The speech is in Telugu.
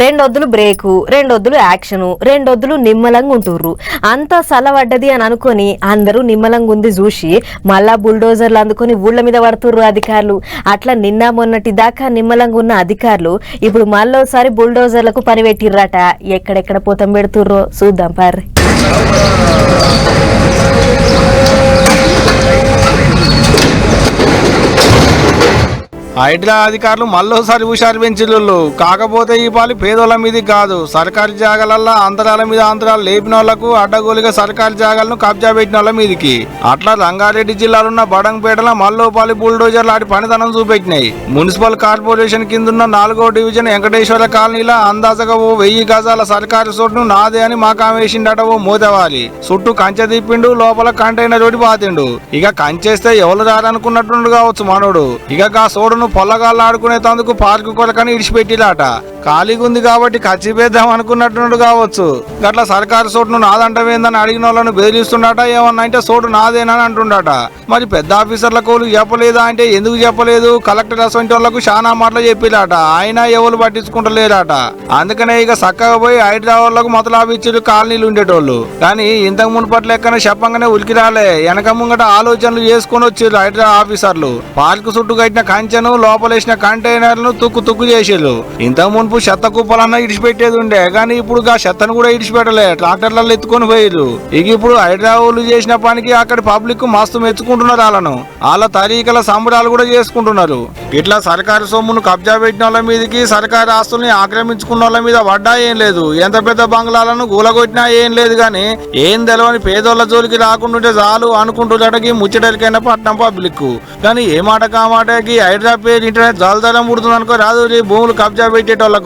రెండొద్దులు బ్రేకు, రెండొద్దులు యాక్షను, రెండొద్దులు నిమ్మలంగా ఉంటుర్రు. అంతా సలవడ్డది అని అనుకొని అందరూ నిమ్మలంగా ఉంది చూసి మళ్ళా బుల్డోజర్లు అందుకొని ఊళ్ళ మీద పడుతుర్రు అధికారులు. అట్లా నిన్న మొన్నటి దాకా నిమ్మలంగా ఉన్న అధికారులు ఇప్పుడు మళ్ళోసారి బుల్డోజర్లకు పని పెట్టిర్రట. ఎక్కడెక్కడ పోతం పెడుతుర్రో చూద్దాం పార్రి. హైడ్రా అధికారులు మళ్ళోసారి హుషారు పెంచిళ్ళు. కాకపోతే ఈ పాలు పేదోళ్ళ మీద కాదు, సర్కారీ జాగాలల్లో అంతరాల మీద అంతరాలు లేపిన వాళ్లకు అడ్డగోలుగా సర్కారీ జాగాలను కబ్జా పెట్టిన వాళ్ళ మీదకి. అట్లా రంగారెడ్డి జిల్లాలో బడంగపేటలో మల్లోపాలి బుల్డోజర్లు ఆడి పనితనం చూపెట్టినాయి. మున్సిపల్ కార్పొరేషన్ కిందున్న 4వ డివిజన్ వెంకటేశ్వర కాలనీలో అందాజగా 1000 గజాల సర్కారీ చోటును నాదే అని మాకామేసిండట ఓ మూతవాలి. చుట్టూ కంచె తిప్పిండు, లోపల కంటైనర్ ఒకటి పాతిండు. ఇక కంచేస్తే ఎవరు రారనుకున్నట్టుండు కావచ్చు మనోడు. ఇక ఆ చోటును పొల్లగాళ్ళు ఆడుకునే తందుకు పార్కు కొరకని ఇడిచిపెట్టిలాట. ఖాళీగా ఉంది కాబట్టి ఖర్చిపేద్దాం అనుకున్నట్టు కావచ్చు. గట్లా సర్కారు చోటును నాదంటవేందని అడిగిన వాళ్ళను బెదిరిస్తుండట. ఏమన్నా అంటే చోటు నాదేనని అంటుండట. మరి పెద్ద ఆఫీసర్లకు చెప్పలేదా అంటే ఎందుకు చెప్పలేదు, కలెక్టర్ అసొంటి వాళ్లకు చాలా మాటలు చెప్పిలాట. ఆయన ఎవరు పట్టించుకుంటలేరట. అందుకనే ఇక చక్కగా పోయి హైదరాబాద్లకు మొదలాపిచ్చారు కాలనీలు ఉండేటోళ్ళు. కానీ ఇంతకు మునుపటి లెక్కన చెప్పంగానే ఉలికి రాలే. వెనక ముంగట ఆలోచనలు చేసుకుని వచ్చారు హైదరాబాద్ ఆఫీసర్లు. పార్కు చుట్టూ కట్టిన కంచెను, లోపలేసిన కంటైనర్లను తుక్కు చేసారు. ఇంతకు మునుపు చెత్త కుప్పలన్నా ఇడిచిపెట్టేది ఉండే, కానీ ఇప్పుడు ఆ చెత్తను కూడా ఇడిచిపెట్టలే, ట్రాక్టర్లలో ఎత్తుకొని పోయారు. ఇక ఇప్పుడు హైదరాబాద్ చేసిన పనికి అక్కడి పబ్లిక్ మస్తు మెచ్చుకుంటున్నారు. వాళ్ళ తరీకల సంబరాలు కూడా చేసుకుంటున్నారు. ఇట్లా సర్కారు సొమ్మును కబ్జా పెట్టిన వాళ్ళ మీదకి, సర్కారు ఆస్తుల్ని ఆక్రమించుకున్న వాళ్ళ మీద పడ్డా ఏం లేదు, ఎంత పెద్ద బంగ్లాలను గూలగొట్టినా ఏం లేదు. కానీ ఏం తెలవని పేదోళ్ల జోలికి రాకుండా చాలు అనుకుంటున్నటకి ముచ్చటరికైన పట్నం పబ్లిక్. కానీ ఏ మాట కామాటకి హైదరాబాద్ పేరు ఇంటర్నెట్ జలదరం పుడుతుంది అనుకో రాదు భూములు కబ్జా పెట్టేటోళ్లకు.